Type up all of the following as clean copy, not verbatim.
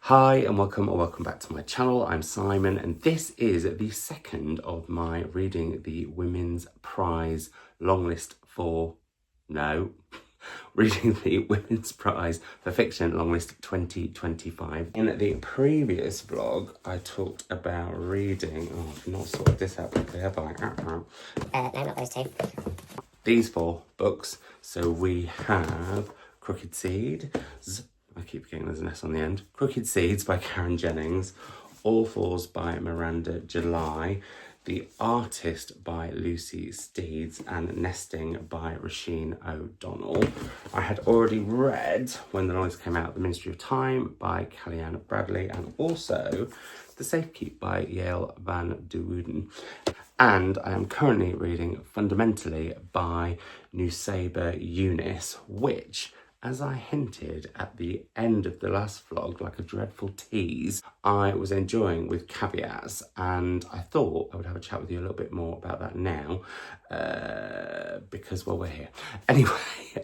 Hi and welcome back to my channel. I'm Simon and this is the second of my reading the Women's Prize Longlist for... reading the Women's Prize for Fiction Longlist 2025. In the previous vlog, I talked about reading... Oh, I've not sorted this out properly, have I? No, not those two. These four books. So we have Crooked Seeds. I keep forgetting there's an S on the end. Crooked Seeds by Karen Jennings. All Fours by Miranda July. The Artist by Lucy Steeds. And Nesting by Rasheen O'Donnell. I had already read, when the noise came out, The Ministry of Time by Kellyanne Bradley. And also The Safekeep by Yael van de Wooden. And I am currently reading Fundamentally by Nussaibah Younis, which, as I hinted at the end of the last vlog, like a dreadful tease, I was enjoying with caveats, and I thought I would have a chat with you a little bit more about that now, because, well, we're here. Anyway,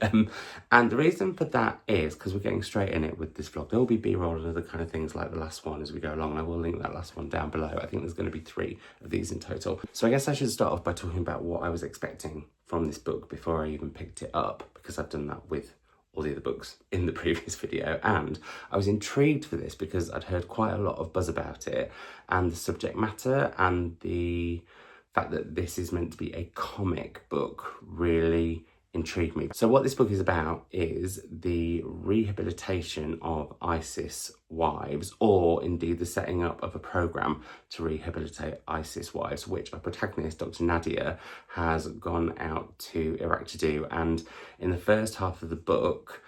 and the reason for that is because we're getting straight in it with this vlog. There will be B-roll and other kind of things like the last one as we go along, and I will link that last one down below. I think there's going to be 3 of these in total. So I guess I should start off by talking about what I was expecting from this book before I even picked it up, because I've done that with all the other books in the previous video, and I was intrigued for this because I'd heard quite a lot of buzz about it, and the subject matter and the fact that this is meant to be a comic book really intrigued me. So what this book is about is the rehabilitation of ISIS wives, or indeed the setting up of a programme to rehabilitate ISIS wives, which our protagonist, Dr. Nadia, has gone out to Iraq to do. And in the first half of the book,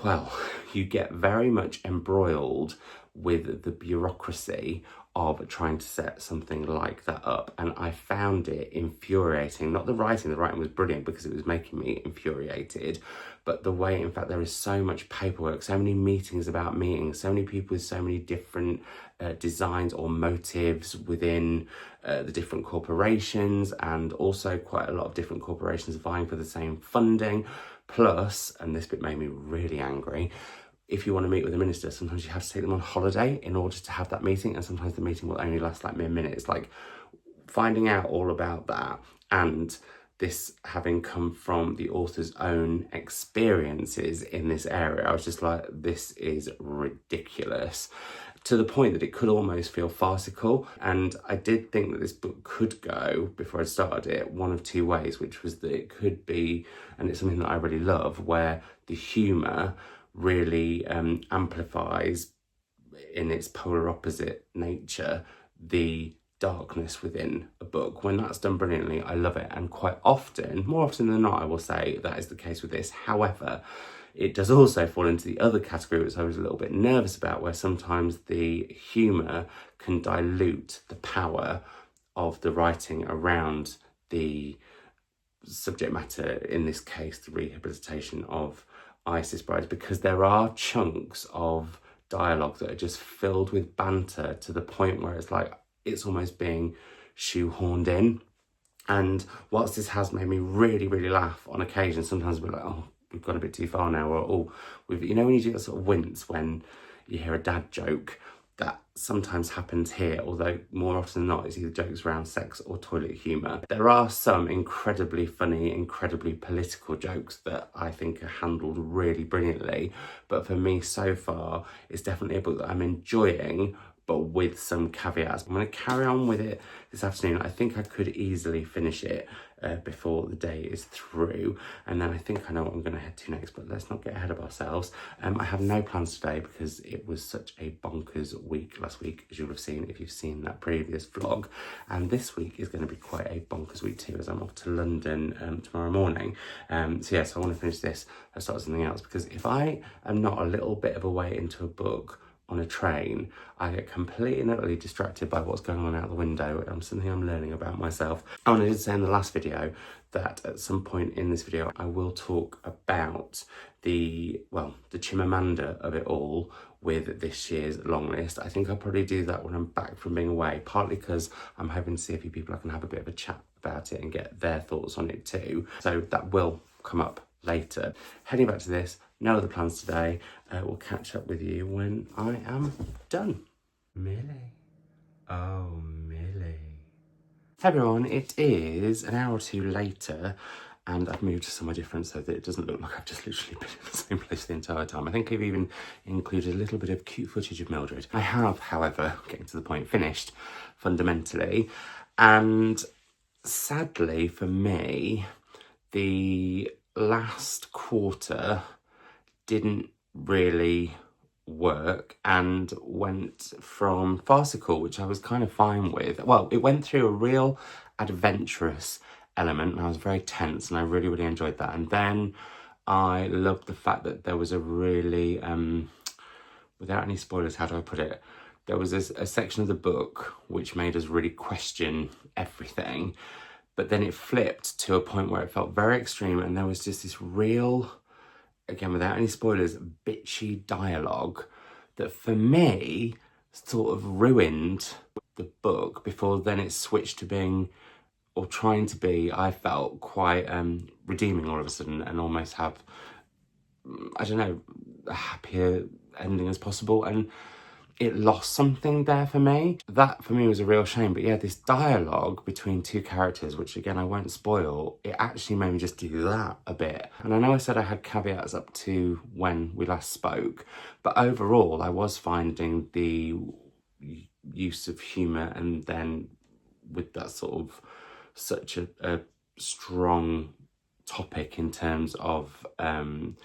well, you get very much embroiled with the bureaucracy of trying to set something like that up, and I found it infuriating. Not the writing was brilliant because it was making me infuriated, but the way, in fact, there is so much paperwork, so many meetings about meetings, so many people with so many different designs or motives within the different corporations, and also quite a lot of different corporations vying for the same funding. Plus, and this bit made me really angry, if you want to meet with a minister, sometimes you have to take them on holiday in order to have that meeting, and sometimes the meeting will only last like mere minutes. Like, finding out all about that, and this having come from the author's own experiences in this area, I was just like, this is ridiculous, to the point that it could almost feel farcical. And I did think that this book could go, before I started it, one of 2 ways, which was that it could be, and it's something that I really love, where the humour really amplifies, in its polar opposite nature, the darkness within a book. When that's done brilliantly, I love it. And quite often, more often than not, I will say that is the case with this. However, it does also fall into the other category, which I was a little bit nervous about, where sometimes the humour can dilute the power of the writing around the subject matter, in this case, the rehabilitation of ISIS brides, because there are chunks of dialogue that are just filled with banter to the point where it's like it's almost being shoehorned in. And whilst this has made me really, really laugh on occasion, sometimes we're like, oh, we've gone a bit too far now, or oh, we've, you know, when you do that sort of wince when you hear a dad joke, that sometimes happens here, although more often than not it's either jokes around sex or toilet humour. There are some incredibly funny, incredibly political jokes that I think are handled really brilliantly, but for me so far it's definitely a book that I'm enjoying, but with some caveats. I'm going to carry on with it this afternoon. I think I could easily finish it before the day is through, and then I think I know what I'm going to head to next, but let's not get ahead of ourselves. I have no plans today because it was such a bonkers week last week, as you'll have seen if you've seen that previous vlog, and this week is going to be quite a bonkers week too, as I'm off to London tomorrow morning. So yes, I want to finish this and start something else, because if I am not a little bit of a way into a book on a train, I get completely and utterly distracted by what's going on out the window. Something I'm learning about myself. Oh, and I did say in the last video that at some point in this video I will talk about the Chimamanda of it all with this year's Longlist. I think I'll probably do that when I'm back from being away, partly because I'm hoping to see a few people I can have a bit of a chat about it and get their thoughts on it too. So that will come up later. Heading back to this, no other plans today. We'll catch up with you when I am done. Millie. Oh, Millie. Hey everyone, it is an hour or two later and I've moved to somewhere different so that it doesn't look like I've just literally been in the same place the entire time. I think I've even included a little bit of cute footage of Mildred. I have, however, getting to the point, finished fundamentally. And sadly for me, the last quarter didn't really work and went from farcical, which I was kind of fine with. Well, it went through a real adventurous element and I was very tense and I really, really enjoyed that. And then I loved the fact that there was a really, without any spoilers, how do I put it? There was a section of the book which made us really question everything, but then it flipped to a point where it felt very extreme and there was just this real, again, without any spoilers, bitchy dialogue that for me sort of ruined the book before then it switched to being, or trying to be, I felt quite redeeming all of a sudden and almost have, I don't know, a happier ending as possible. And it lost something there for me. That for me was a real shame. But yeah, this dialogue between two characters, which again, I won't spoil, it actually made me just do that a bit. And I know I said I had caveats up to when we last spoke, but overall I was finding the use of humour and then with that sort of such a strong topic in terms of now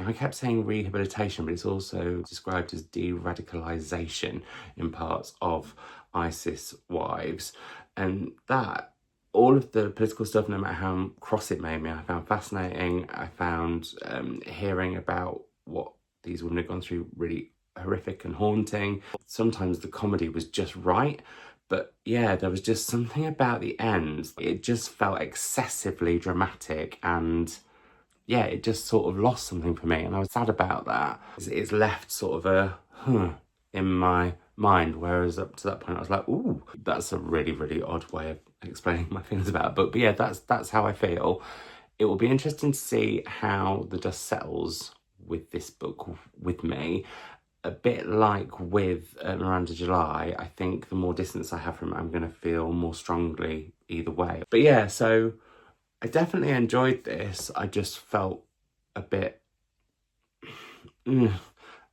I kept saying rehabilitation, but it's also described as de-radicalisation in parts of ISIS wives. And that, all of the political stuff, no matter how cross it made me, I found fascinating. I found hearing about what these women had gone through really horrific and haunting. Sometimes the comedy was just right. But yeah, there was just something about the end. It just felt excessively dramatic and yeah, it just sort of lost something for me and I was sad about that. It's left sort of a in my mind, whereas up to that point I was like, ooh, that's a really, really odd way of explaining my feelings about it. But yeah, that's how I feel. It will be interesting to see how the dust settles with this book with me. A bit like with Miranda July, I think the more distance I have from it, I'm going to feel more strongly either way. But yeah, so I definitely enjoyed this. I just felt a bit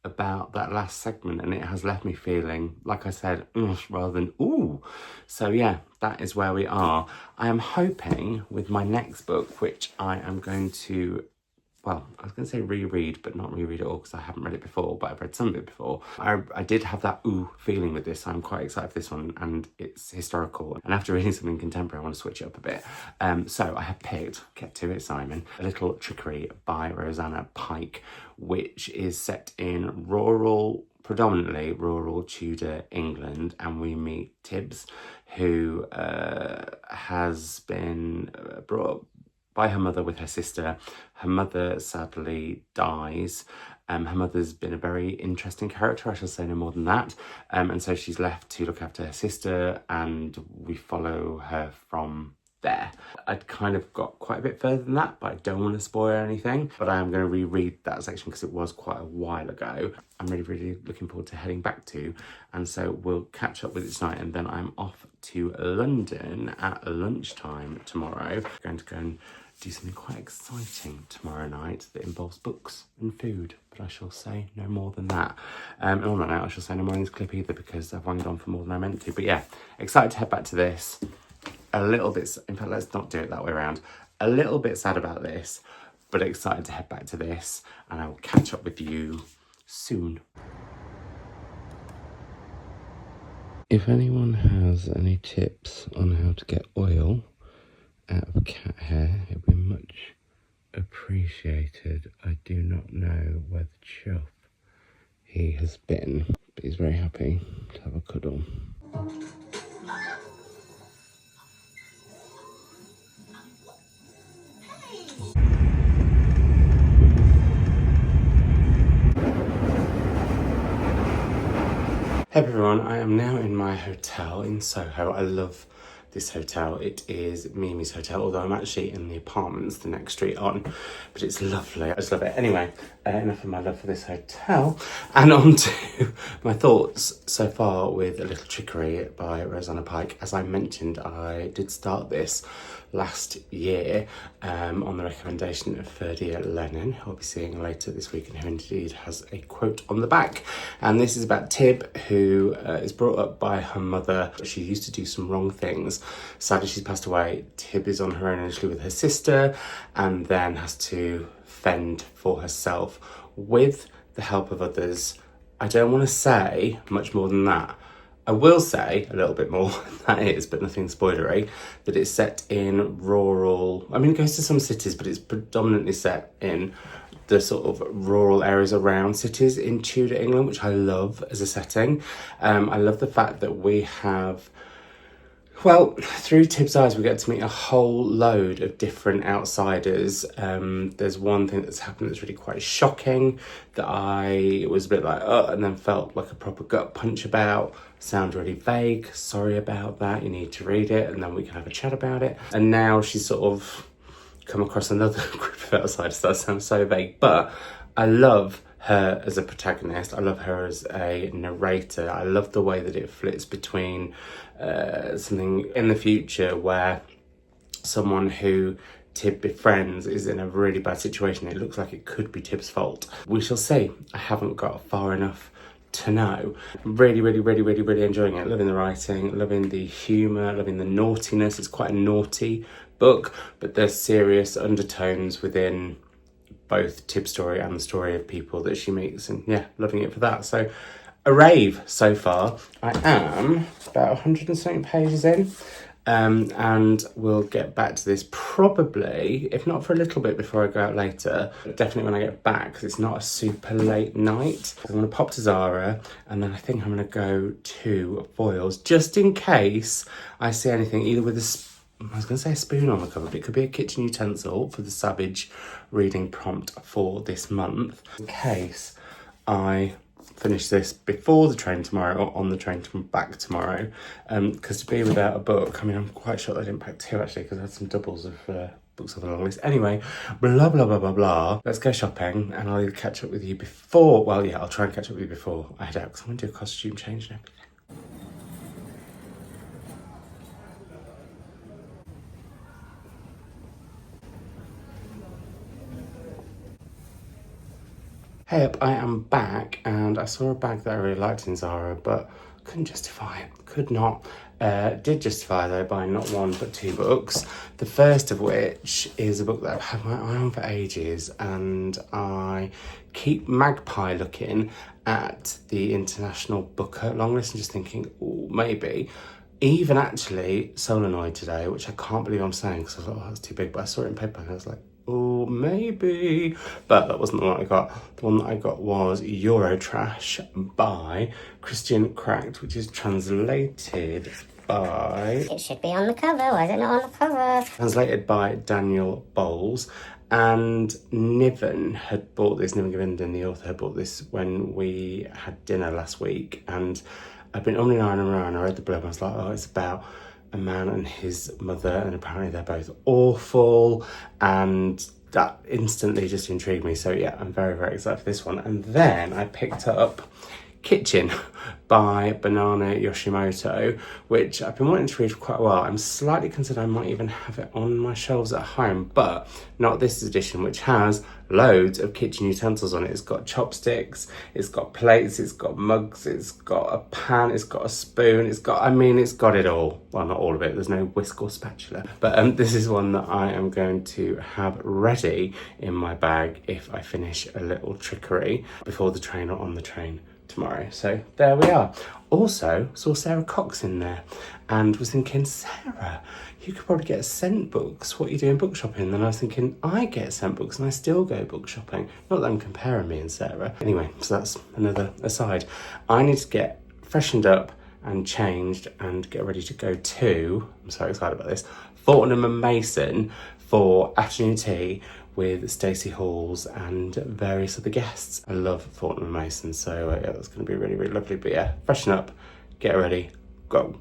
about that last segment and it has left me feeling, like I said, rather than ooh. So yeah, that is where we are. I am hoping with my next book, which I am going to, well, I was going to say reread, but not reread it all because I haven't read it before, but I've read some of it before. I did have that ooh feeling with this. I'm quite excited for this one and it's historical. And after reading something contemporary, I want to switch it up a bit. So I have picked, get to it, Simon, A Little Trickery by Rosanna Pike, which is set in predominantly rural Tudor England. And we meet Tibbs, who has been brought up by her mother with her sister. Her mother sadly dies. Her mother's been a very interesting character, I shall say no more than that. And so she's left to look after her sister and we follow her from there. I'd kind of got quite a bit further than that, but I don't want to spoil anything. But I am going to reread that section because it was quite a while ago. I'm really, really looking forward to heading back to. And so we'll catch up with it tonight and then I'm off to London at lunchtime tomorrow. I'm going to go and do something quite exciting tomorrow night that involves books and food, but I shall say no more than that. And on that note, I shall say no more in this clip either because I've wanged on for more than I meant to. But yeah, excited to head back to this. A little bit, in fact, let's not do it that way around. A little bit sad about this, but excited to head back to this, and I will catch up with you soon. If anyone has any tips on how to get oil out of cat hair, it'd be much appreciated. I do not know where the chuff he has been, but he's very happy to have a cuddle. Hey everyone, I am now in my hotel in Soho. I love this hotel. It is Mimi's hotel, although I'm actually in the apartments the next street on, but it's lovely. I just love it. Anyway, enough of my love for this hotel, and on to my thoughts so far with A Little Trickery by Rosanna Pike. As I mentioned, I did start this last year on the recommendation of Ferdia Lennon, who I'll be seeing later this week, and who indeed has a quote on the back. And this is about Tib, who is brought up by her mother. She used to do some wrong things. Sadly, she's passed away. Tib is on her own initially with her sister, and then has to fend for herself with the help of others. I don't want to say much more than that. I will say a little bit more than that is, but nothing spoilery, that it's set in rural, I mean, it goes to some cities, but it's predominantly set in the sort of rural areas around cities in Tudor England, which I love as a setting. I love the fact that we have, well, through Tib's eyes, we get to meet a whole load of different outsiders. There's one thing that's happened that's really quite shocking, that I was a bit like, oh, and then felt like a proper gut punch about. Sound really vague. Sorry about that. You need to read it, and then we can have a chat about it. And now she's sort of come across another group of outsiders. That sounds so vague, but I love her as a protagonist. I love her as a narrator. I love the way that it flits between something in the future where someone who Tib befriends is in a really bad situation. It looks like it could be Tib's fault. We shall see. I haven't got far enough to know. Really enjoying it. Loving the writing, loving the humour, loving the naughtiness. It's quite a naughty book, but there's serious undertones within both Tib's story and the story of people that she meets, and yeah, loving it for that. So a rave so far. I am about 100 and something pages in, and we'll get back to this probably, if not for a little bit before I go out later, but definitely when I get back, because it's not a super late night. I'm going to pop to Zara, and then I think I'm going to go to Foyles, just in case I see anything, either with I was going to say a spoon on the cover, but it could be a kitchen utensil for the Savage reading prompt for this month, in case I finish this before the train tomorrow or on the train back tomorrow, because to be without a book, I mean, I'm quite sure I didn't pack two actually, because I had some doubles of books on the long list. Anyway, blah. Let's go shopping, and I'll either catch up with you before, well, yeah, I'll try and catch up with you before I head out, because I'm going to do a costume change and everything. Hey up, I am back, and I saw a bag that I really liked in Zara, but couldn't justify it, could not. Did justify though by not one but two books. The first of which is a book that I've had my eye on for ages, and I keep magpie looking at the international booker longlist and just thinking, oh, maybe. Even actually Solenoid today, which I can't believe I'm saying, because I thought, oh, that's too big, but I saw it in paper and I was like, oh, maybe. But that wasn't the one I got. The one that I got was Eurotrash by Christian Cracked, which is translated by... It should be on the cover. Why is it not on the cover? Translated by Daniel Bowles. And Niven had bought this, Niven Govindan, the author, had bought this when we had dinner last week. And I've been umming and around. I read the blurb and I was like, oh, it's about a man and his mother, and apparently they're both awful, and that instantly just intrigued me. So yeah, I'm very excited for this one. And then I picked up Kitchen by Banana Yoshimoto, which I've been wanting to read for quite a while. I'm slightly concerned I might even have it on my shelves at home, but not this edition, which has loads of kitchen utensils on it. It's got chopsticks, it's got plates, it's got mugs, it's got a pan, it's got a spoon, it's got it all. Well, not all of it, there's no whisk or spatula. But this is one that I am going to have ready in my bag if I finish A Little Trickery before the train or on the train tomorrow. So there we are. Also saw Sarah Cox in there and was thinking, Sarah, you could probably get sent books. What are you doing book shopping? Then I was thinking, I get sent books and I still go book shopping. Not that I'm comparing me and Sarah. Anyway, so that's another aside. I need to get freshened up and changed and get ready to go to, I'm so excited about this, Fortnum and Mason for afternoon tea with Stacey Halls and various other guests. I love Fortnum and Mason, so yeah, that's going to be really lovely. But yeah, freshen up, get ready, go.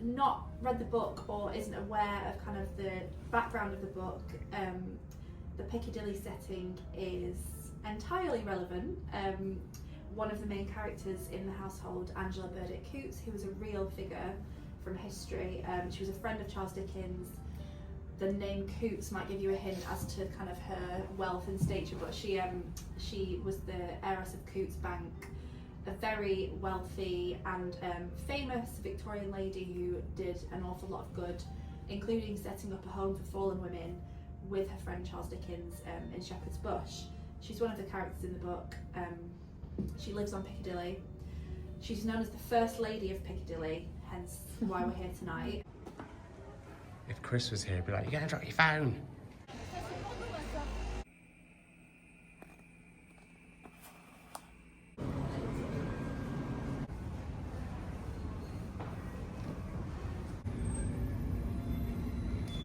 not read the book or isn't aware of kind of the background of the book, the Piccadilly setting is entirely relevant. One of the main characters in the household, Angela Burdick Coots, who was a real figure from history, she was a friend of Charles Dickens. The name Coots might give you a hint as to kind of her wealth and stature, but she was the heiress of Coots Bank, a very wealthy and famous Victorian lady who did an awful lot of good, including setting up a home for fallen women with her friend Charles Dickens in Shepherd's Bush. She's one of the characters in the book. She lives on Piccadilly. She's known as the First Lady of Piccadilly, hence why we're here tonight. If Chris was here, he'd be like, "You're gonna drop your phone."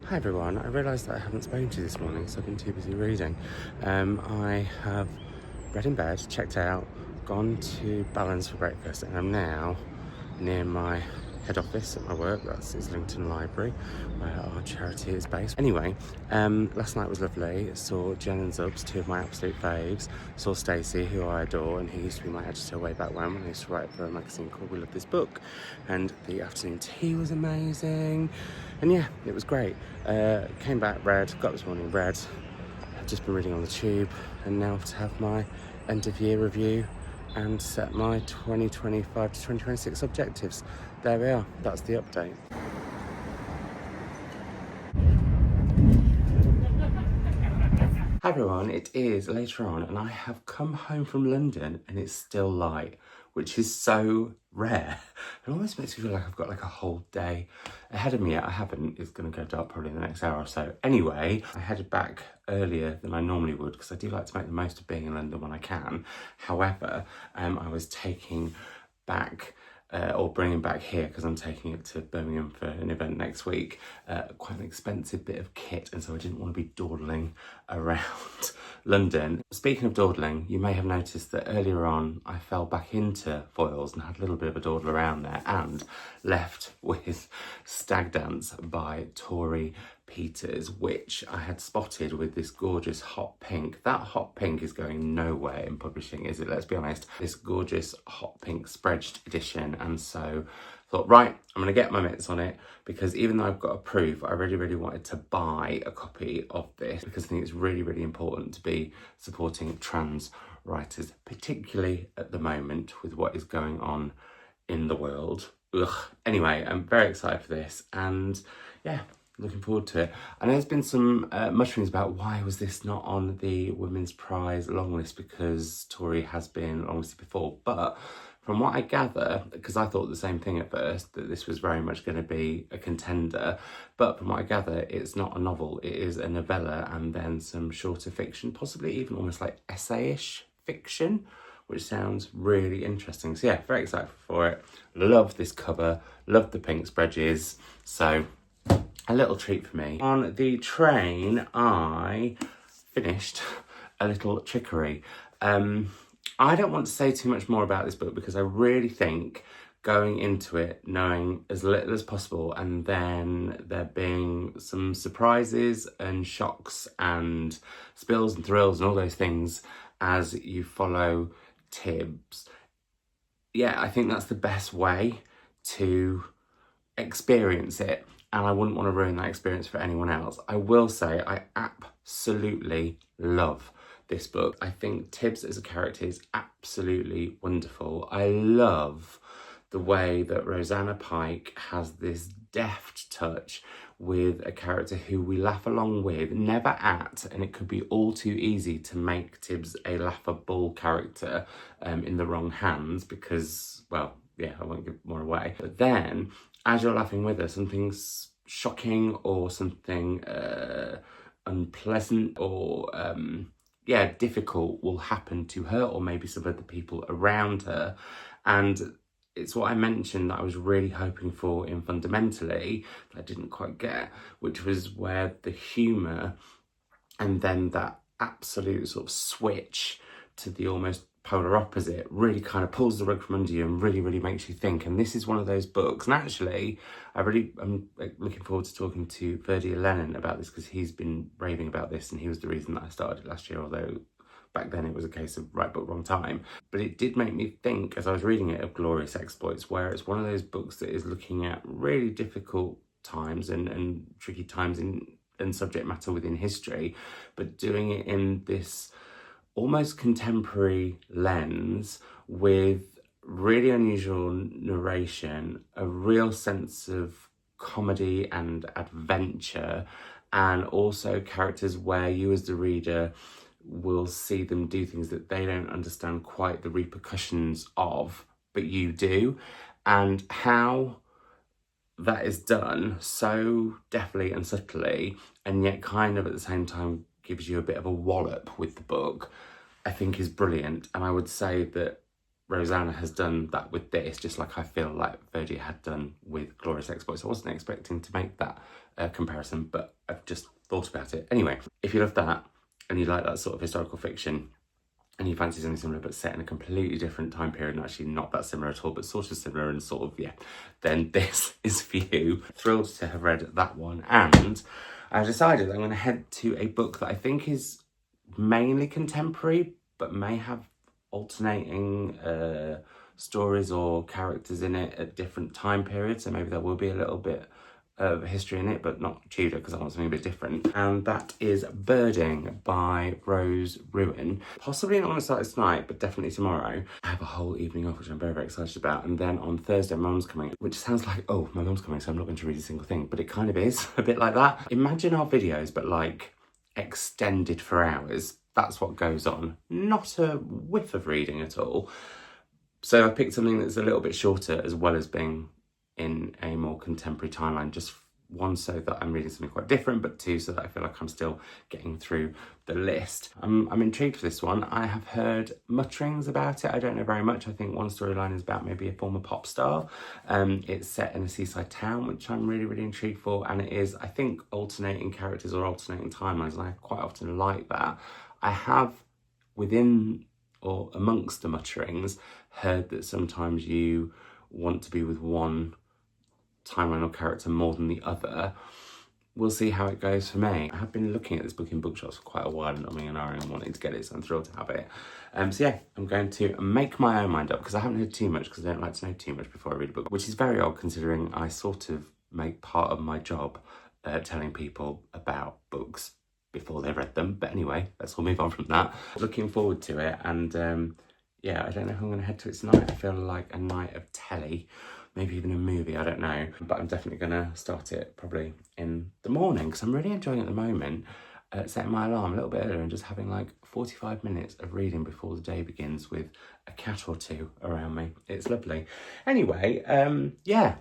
Hi everyone, I realised that I haven't spoken to you this morning, so I've been too busy reading. I have read in bed, checked out, gone to Balance for breakfast, and I'm now near my head office at my work. That's Islington Library, where our charity is based. Anyway, last night was lovely. Saw Jen and Zubs, two of my absolute faves. Saw Stacey, who I adore, and he used to be my editor way back when I used to write for a magazine called We Love This Book. And the afternoon tea was amazing. And yeah, it was great. Came back, read, got this morning, read. I've just been reading on the tube, and now to have my end of year review and set my 2025 to 2026 objectives. There we are, that's the update. Hi everyone, it is later on and I have come home from London and it's still light, which is so rare. It almost makes me feel like I've got like a whole day ahead of me. I haven't, it's going to go dark probably in the next hour or so. Anyway, I headed back earlier than I normally would because I do like to make the most of being in London when I can. However, I was taking back or bringing back here, because I'm taking it to Birmingham for an event next week, quite an expensive bit of kit, and so I didn't want to be dawdling around London. Speaking of dawdling, you may have noticed that earlier on I fell back into foils and had a little bit of a dawdle around there, and left with Stag Dance by Tori Peters, which I had spotted with this gorgeous hot pink. That hot pink is going nowhere in publishing, is it? Let's be honest. This gorgeous hot pink spread edition, and so I thought, right, I'm going to get my mitts on it, because even though I've got a proof, I really wanted to buy a copy of this, because I think it's really important to be supporting trans writers, particularly at the moment with what is going on in the world. Ugh. Anyway, I'm very excited for this, and yeah, looking forward to it. I know there's been some mutterings about why was this not on the Women's Prize longlist, because Tori has been longlisted before, but from what I gather, because I thought the same thing at first, that this was very much going to be a contender, but from what I gather, it's not a novel, it is a novella and then some shorter fiction, possibly even almost like essay-ish fiction, which sounds really interesting. So yeah, very excited for it. Love this cover, love the pink spreads, so a little treat for me. On the train, I finished a little Trickery. I don't want to say too much more about this book because I really think going into it knowing as little as possible, and then there being some surprises and shocks and spills and thrills and all those things as you follow Tibbs. Yeah, I think that's the best way to experience it, and I wouldn't want to ruin that experience for anyone else. I will say I absolutely love this book. I think Tibbs as a character is absolutely wonderful. I love the way that Rosanna Pike has this deft touch with a character who we laugh along with, never at, and it could be all too easy to make Tibbs a laughable character in the wrong hands because, well, yeah, I won't give more away. But then, as you're laughing with her, something's shocking or something unpleasant or difficult will happen to her or maybe some other people around her. And it's what I mentioned that I was really hoping for in Fundamentally that I didn't quite get, which was where the humour and then that absolute sort of switch to the almost polar opposite, really kind of pulls the rug from under you and really, really makes you think. And this is one of those books. And actually, I'm looking forward to talking to Verdi Lennon about this, because he's been raving about this and he was the reason that I started it last year, although back then it was a case of right book, wrong time. But it did make me think, as I was reading it, of Glorious Exploits, where it's one of those books that is looking at really difficult times and tricky times in subject matter within history, but doing it in this almost contemporary lens with really unusual narration, a real sense of comedy and adventure, and also characters where you as the reader will see them do things that they don't understand quite the repercussions of, but you do, and how that is done so deftly and subtly, and yet kind of at the same time gives you a bit of a wallop with the book, I think is brilliant. And I would say that Rosanna has done that with this, just like I feel like Verdi had done with Glorious Exploits. I wasn't expecting to make that comparison, but I've just thought about it. Anyway, if you love that and you like that sort of historical fiction, and you fancy something similar but set in a completely different time period, and actually not that similar at all, but sort of similar and sort of, yeah, then this is for you. Thrilled to have read that one. And I decided I'm going to head to a book that I think is mainly contemporary, but may have alternating stories or characters in it at different time periods. So maybe there will be a little bit of history in it, but not Tudor, because I want something a bit different. And that is Birding by Rose Ruane. Possibly not going to start this tonight, but definitely tomorrow. I have a whole evening off, which I'm very, very excited about. And then on Thursday, my mum's coming, which sounds like, oh, my mum's coming, so I'm not going to read a single thing, but it kind of is a bit like that. Imagine our videos, but like extended for hours. That's what goes on. Not a whiff of reading at all. So I picked something that's a little bit shorter, as well as being in a more contemporary timeline. Just one, so that I'm reading something quite different, but two, so that I feel like I'm still getting through the list. I'm intrigued for this one. I have heard mutterings about it. I don't know very much. I think one storyline is about maybe a former pop star. It's set in a seaside town, which I'm really, really intrigued for. And it is, I think, alternating characters or alternating timelines. And I quite often like that. I have, within or amongst the mutterings, heard that sometimes you want to be with one timeline or character more than the other. We'll see how it goes for me. I have been looking at this book in bookshops for quite a while and and wanting to get it, so I'm thrilled to have it. So yeah, I'm going to make my own mind up, because I haven't heard too much, because I don't like to know too much before I read a book, which is very odd considering I sort of make part of my job telling people about books before they've read them. But anyway, let's all move on from that. Looking forward to it, and yeah, I don't know if I'm going to head to it tonight. I feel like a night of telly, maybe even a movie, I don't know. But I'm definitely going to start it probably in the morning, because I'm really enjoying at the moment setting my alarm a little bit earlier and just having like 45 minutes of reading before the day begins with a cat or two around me. It's lovely. Anyway, yeah,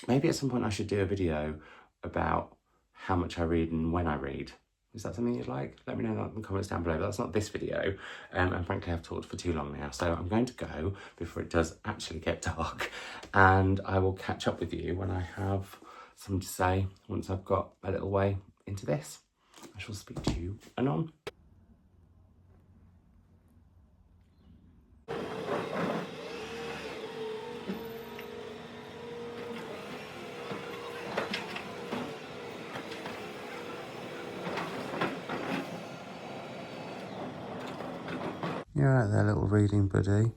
maybe at some point I should do a video about how much I read and when I read. Is that something you'd like? Let me know in the comments down below. But that's not this video. And frankly, I've talked for too long now. So I'm going to go before it does actually get dark. And I will catch up with you when I have something to say, once I've got a little way into this. I shall speak to you anon. You're right there, little reading buddy.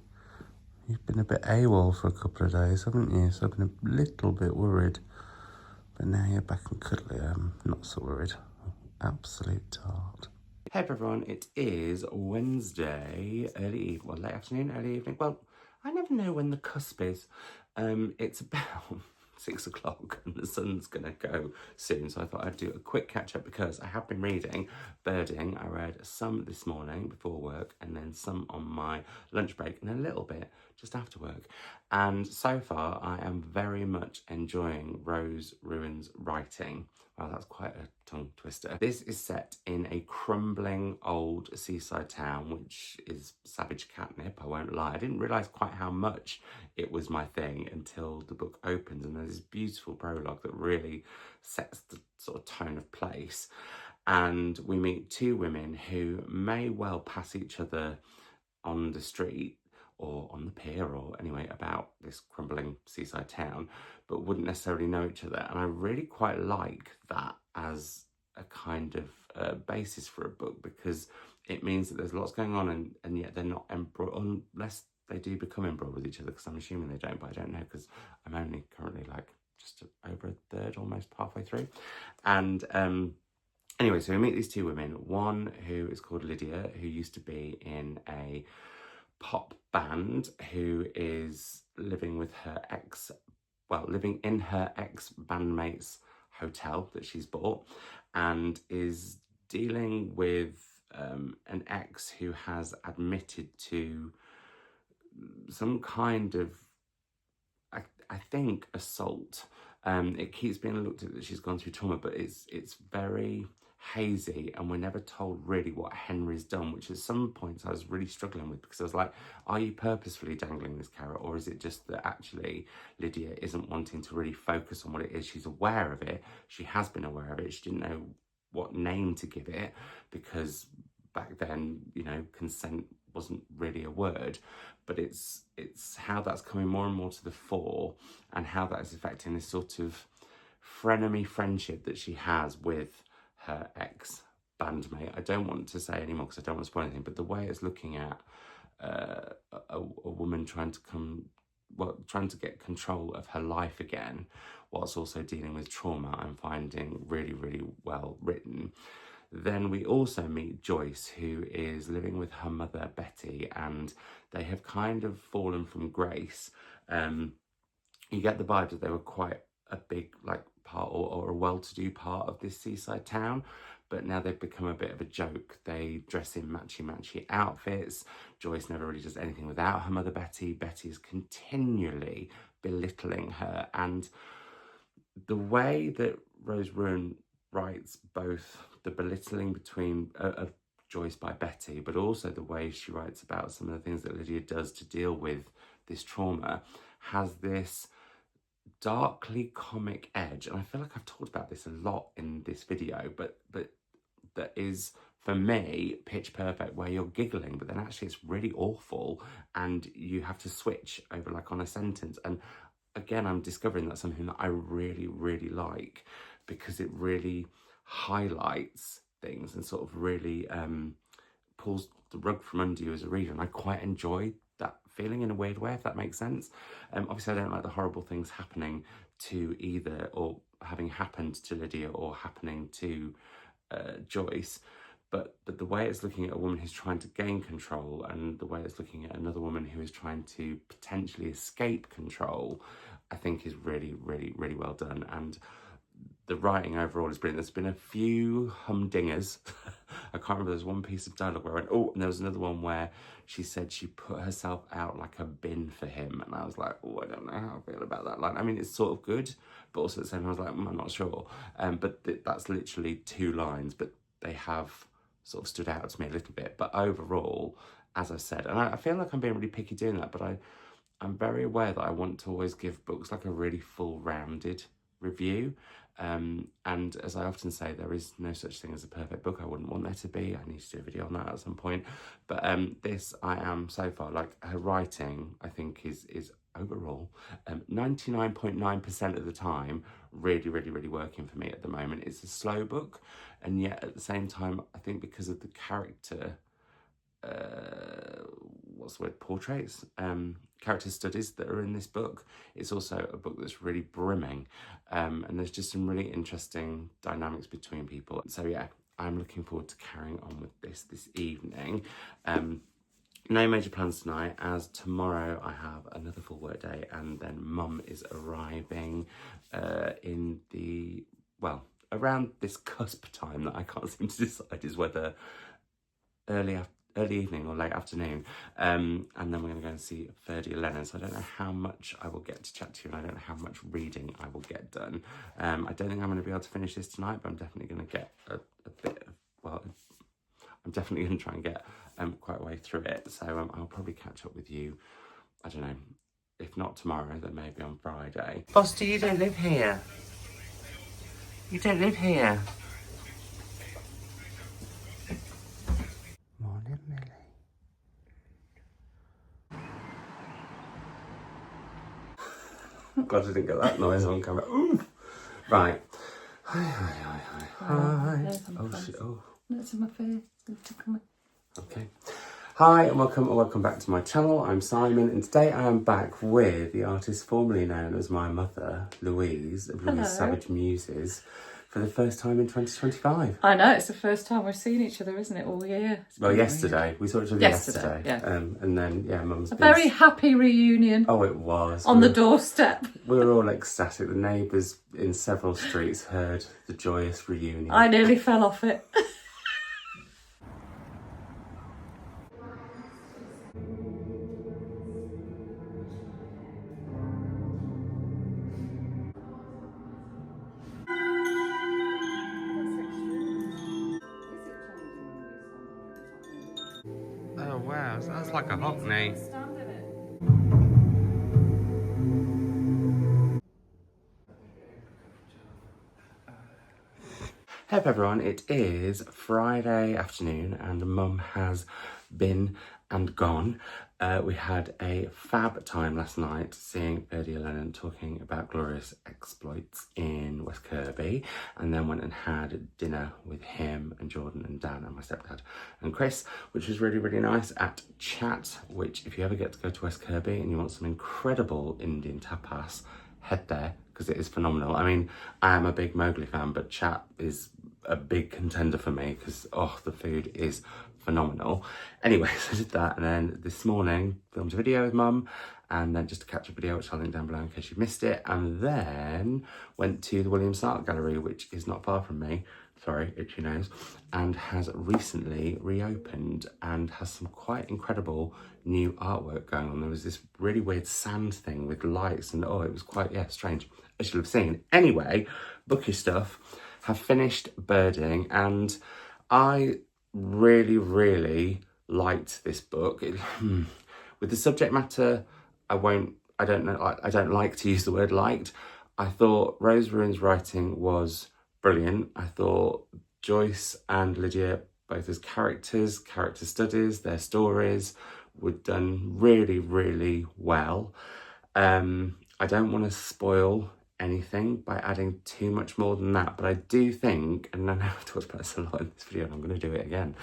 You've been a bit AWOL for a couple of days, haven't you? So I've been a little bit worried. But now you're back and cuddly, I'm not so worried. Absolute tart. Hey everyone, it is Wednesday, late afternoon, early evening. Well, I never know when the cusp is. It's about 6 o'clock and the sun's gonna go soon, so I thought I'd do a quick catch up, because I have been reading Birding. I read some this morning before work, and then some on my lunch break, and a little bit just after work. And so far I am very much enjoying Rose Ruane's writing. Wow, that's quite a tongue twister. This is set in a crumbling old seaside town, which is savage catnip, I won't lie. I didn't realise quite how much it was my thing until the book opens, and there's this beautiful prologue that really sets the sort of tone of place. And we meet two women who may well pass each other on the street or on the pier or anyway about this crumbling seaside town, but wouldn't necessarily know each other. And I really quite like that as a kind of basis for a book, because it means that there's lots going on and yet they're not embroiled, unless they do become embroiled with each other, because I'm assuming they don't, but I don't know because I'm only currently like just over a third, almost halfway through. And anyway, so we meet these two women, one who is called Lydia, who used to be in a pop band, who is living with her living in her ex-bandmate's hotel that she's bought, and is dealing with an ex who has admitted to some kind of, I think, assault. It keeps being looked at that she's gone through trauma, but it's very hazy, and we're never told really what Henry's done, which at some points I was really struggling with, because I was like, are you purposefully dangling this carrot, or is it just that actually Lydia isn't wanting to really focus on what it is? She's aware of it, she has been aware of it, she didn't know what name to give it, because back then, you know, consent wasn't really a word, but it's how that's coming more and more to the fore, and how that is affecting this sort of frenemy friendship that she has with her ex-bandmate. I don't want to say anymore because I don't want to spoil anything, but the way it's looking at a woman trying to get control of her life again, whilst also dealing with trauma, I'm finding really, really well written. Then we also meet Joyce, who is living with her mother, Betty, and they have kind of fallen from grace. You get the vibe that they were quite a big part or a well-to-do part of this seaside town, but now they've become a bit of a joke. They dress in matchy outfits. Joyce never really does anything without her mother, Betty. Betty is continually belittling her, and the way that Ruane writes both the belittling of Joyce by Betty, but also the way she writes about some of the things that Lydia does to deal with this trauma, has this darkly comic edge. And I feel like I've talked about this a lot in this video, but that is, for me, pitch perfect, where you're giggling, but then actually it's really awful and you have to switch over like on a sentence. And again, I'm discovering that's something that I really, really like, because it really highlights things and sort of really pulls the rug from under you as a reader. And I quite enjoy that feeling in a weird way, if that makes sense. Obviously, I don't like the horrible things happening to either, or having happened to Lydia or happening to Joyce. But the way it's looking at a woman who's trying to gain control, and the way it's looking at another woman who is trying to potentially escape control, I think is really, really, really well done. And the writing overall is brilliant. There's been a few humdingers. I can't remember, there's one piece of dialogue where I went, oh, and there was another one where she said she put herself out like a bin for him. And I was like, oh, I don't know how I feel about that line. I mean, it's sort of good, but also at the same time, I was like, I'm not sure. But that's literally 2 lines, but they have sort of stood out to me a little bit. But overall, as I said, and I feel like I'm being really picky doing that, but I'm very aware that I want to always give books like a really full rounded review. And as I often say, there is no such thing as a perfect book. I wouldn't want there to be. I need to do a video on that at some point. But this, I am so far, like, her writing, I think is overall 99.9% of the time really, really, really working for me at the moment. It's a slow book, and yet at the same time, I think because of the character portraits, character studies that are in this book, it's also a book that's really brimming, and there's just some really interesting dynamics between people. So yeah, I'm looking forward to carrying on with this evening. No major plans tonight, as tomorrow I have another full work day, and then Mum is arriving in the, well, around this cusp time that I can't seem to decide is whether early evening or late afternoon, and then we're going to go and see Ferdy Lennon. So I don't know how much I will get to chat to you, and I don't know how much reading I will get done. I don't think I'm going to be able to finish this tonight, but I'm definitely going to get a bit of, well, I'm definitely going to try and get quite a way through it. So I'll probably catch up with you, I don't know, if not tomorrow, then maybe on Friday. Foster, you don't live here. You don't live here. Morning, Millie. Glad I didn't get that noise on camera. Ooh. Right. Hi. Oh, shit. Oh. That's in my face. Okay. Hi and welcome back to my channel. I'm Simon and today I am back with the artist formerly known as my mother, Louise, of Louise Savage Muses, for the first time in 2025. I know, it's the first time we've seen each other, isn't it, all year? Well, yesterday. We saw each other yesterday. Yeah. And then, yeah, Mum's A very happy reunion. Oh, it was. On the doorstep. We were all ecstatic. The neighbours in several streets heard the joyous reunion. I nearly fell off it. Oh, wow. Sounds like a Hockney. Hey up everyone, it is Friday afternoon and Mum has been and gone. We had a fab time last night seeing Birdie Lennon talking about glorious exploits in West Kirby, and then went and had dinner with him and Jordan and Dan and my stepdad and Chris, which was really, really nice at Chat, which if you ever get to go to West Kirby and you want some incredible Indian tapas, head there because it is phenomenal. I mean, I am a big Mowgli fan, but Chat is a big contender for me because, oh, the food is phenomenal. Anyway, so I did that, and then this morning filmed a video with Mum, and then just a catch-up video, which I'll link down below in case you missed it, and then went to the Williams Art Gallery, which is not far from me, sorry, itchy nose, and has recently reopened and has some quite incredible new artwork going on. There was this really weird sand thing with lights, and oh, it was quite, yeah, strange, as you'll have seen. Anyway, bookish stuff. Have finished Birding, and I really liked this book. With the subject matter, I don't like to use the word liked. I thought Rose Ruane's writing was brilliant. I thought Joyce and Lydia, both as characters, character studies, their stories were done really well. I don't want to spoil anything by adding too much more than that, but I do think, and I know I've talked about this a lot in this video and I'm going to do it again,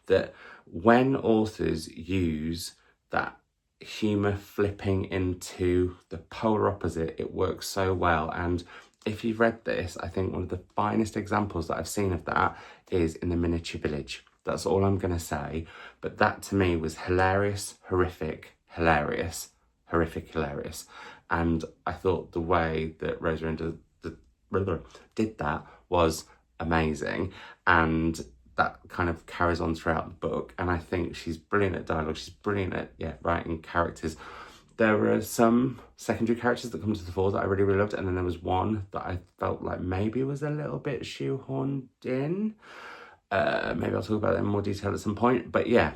that when authors use that humour flipping into the polar opposite, it works so well. And if you've read this, I think one of the finest examples that I've seen of that is in The Miniature Village. That's all I'm going to say, but that to me was hilarious, horrific, hilarious, horrific, hilarious. And I thought the way that Rose Ruane did that was amazing, and that kind of carries on throughout the book. And I think she's brilliant at dialogue, she's brilliant at writing characters. There were some secondary characters that come to the fore that I really loved, and then there was one that I felt like maybe was a little bit shoehorned in. Maybe I'll talk about that in more detail at some point, but yeah,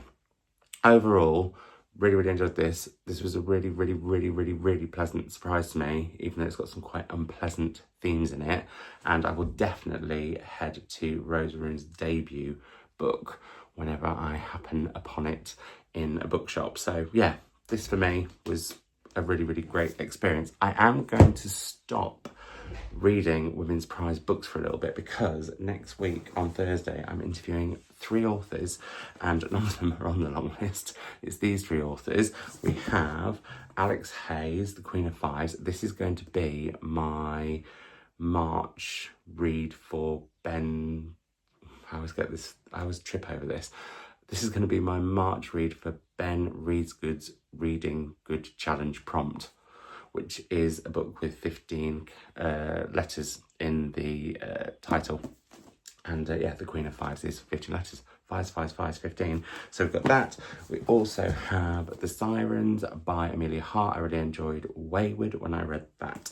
overall, really enjoyed this. This was a really pleasant surprise to me, even though it's got some quite unpleasant themes in it. And I will definitely head to Rose Ruane's debut book whenever I happen upon it in a bookshop. So yeah, this for me was a really great experience. I am going to stop reading women's prize books for a little bit because next week on Thursday I'm interviewing 3 authors and none of them are on the long list. It's these 3 authors. We have Alex Hayes, The Queen of Fives. This is going to be my March read for Ben. I always trip over this. This is going to be my March read for Ben Reads Good's Reading Good Challenge Prompt, which is a book with 15 letters in the title. And yeah, The Queen of Fives is 15 letters. 5, 15. So we've got that. We also have The Sirens by Amelia Hart. I really enjoyed Wayward when I read that.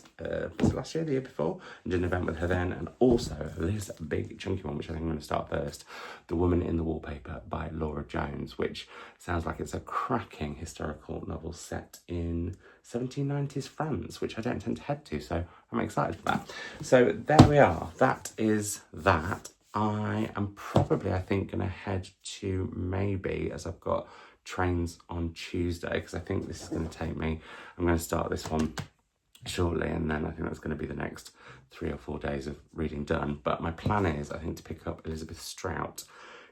Was it last year, the year before? And did an event with her then. And also this big chunky one, which I think I'm going to start first. The Woman in the Wallpaper by Laura Jones, which sounds like it's a cracking historical novel set in 1790s France, which I don't intend to head to. So I'm excited for that. So there we are. That is that. I am probably, I think, going to head to maybe, as I've got trains on Tuesday, because I think this is going to take me, I'm going to start this one shortly, and then I think that's going to be the next 3 or 4 days of reading done. But my plan is, I think, to pick up Elixabeth Strout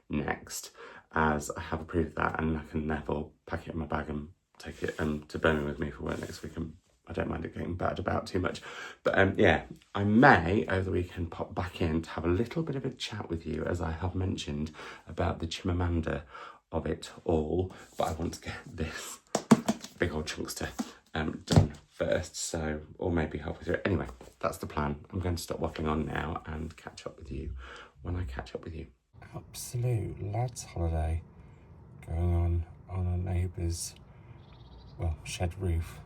next, as I have approved that, and I can therefore pack it in my bag and take it to Birmingham with me for work next week. And I don't mind it getting battered about too much. But yeah, I may over the weekend pop back in to have a little bit of a chat with you, as I have mentioned, about the Chimamanda of it all. But I want to get this big old chunkster done first, so, or maybe halfway through. Anyway, that's the plan. I'm going to stop waffling on now and catch up with you when I catch up with you. Absolute lads holiday going on our neighbour's, well, shed roof.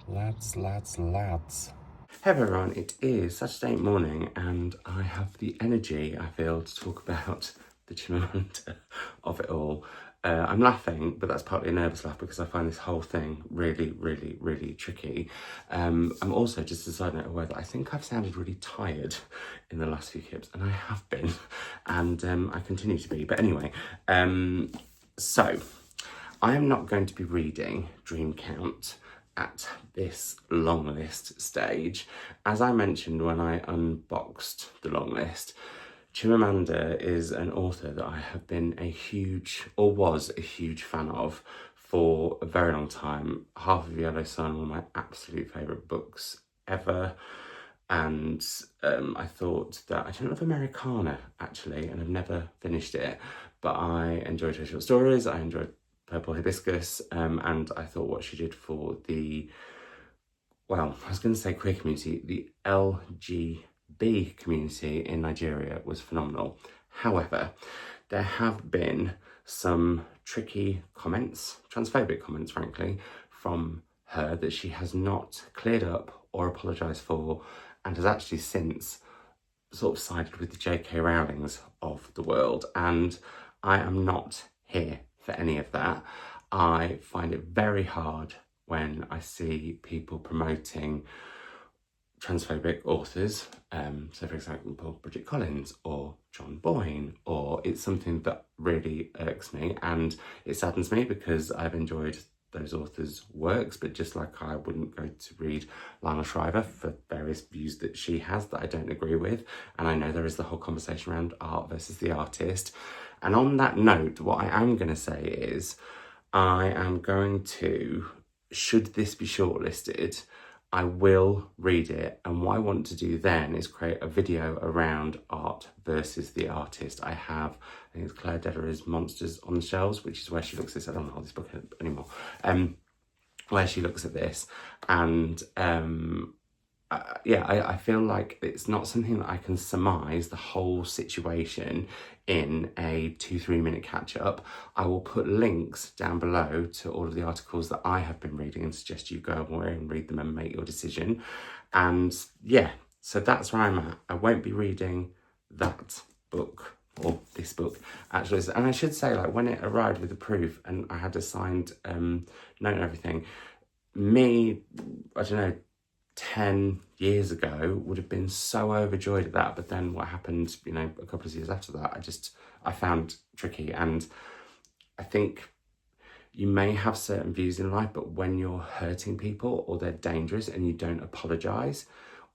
Lads. Hey everyone, it is Saturday morning and I have the energy, I feel, to talk about the Chimamanda of it all. I'm laughing, but that's partly a nervous laugh because I find this whole thing really tricky. I'm also, just as a side note, aware that I think I've sounded really tired in the last few clips, and I have been, and I continue to be. But anyway, so I am not going to be reading Dream Count at this long list stage. As I mentioned when I unboxed the long list, Chimamanda is an author that I have been a huge, or was a huge fan of for a very long time. Half of Yellow Sun, one of my absolute favourite books ever. And I thought that, I don't love Americana actually, and I've never finished it, but I enjoyed her short stories, I enjoyed Purple Hibiscus, and I thought what she did for the, well, I was going to say queer community, the LGBT community in Nigeria was phenomenal. However, there have been some tricky comments, transphobic comments frankly, from her that she has not cleared up or apologised for, and has actually since sort of sided with the J.K. Rowlings of the world, and I am not here for any of that. I find it very hard when I see people promoting transphobic authors, so for example Bridget Collins or John Boyne, or it's something that really irks me, and it saddens me because I've enjoyed those authors' works, but just like I wouldn't go to read Lana Shriver for various views that she has that I don't agree with, and I know there is the whole conversation around art versus the artist. And on that note, what I am going to say is I am going to, should this be shortlisted, I will read it, and what I want to do then is create a video around art versus the artist. I think it's Claire Dederer's Monsters on the Shelves, which is where she looks at this, I don't know this book anymore, where she looks at this, and yeah, I feel like it's not something that I can surmise the whole situation in a 2-3 minute catch up. I will put links down below to all of the articles that I have been reading and suggest you go away and read them and make your decision. And yeah, so that's where I'm at. I won't be reading that book, or this book actually. And I should say, like, when it arrived with the proof and I had a signed note and everything, me, I don't know, 10 years ago would have been so overjoyed at that, but then what happened, you know, a couple of years after that, I found tricky. And I think you may have certain views in life, but when you're hurting people or they're dangerous and you don't apologise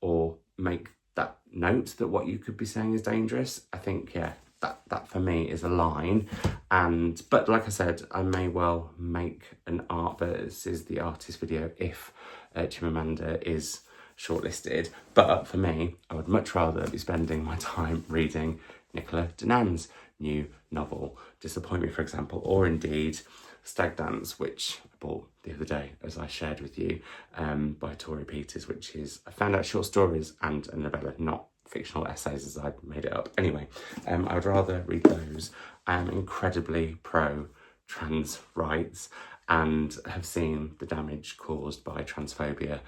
or make that note that what you could be saying is dangerous, I think, yeah, that for me is a line. But like I said, I may well make an art versus the artist video if Chimamanda is shortlisted. But for me, I would much rather be spending my time reading Nicola Denan's new novel, Disappoint Me, for example, or indeed Stag Dance, which I bought the other day, as I shared with you, by Tori Peters, which is, I found out, short stories and a novella, not fictional essays as I'd made it up. Anyway, I would rather read those. I am incredibly pro trans rights and have seen the damage caused by transphobia,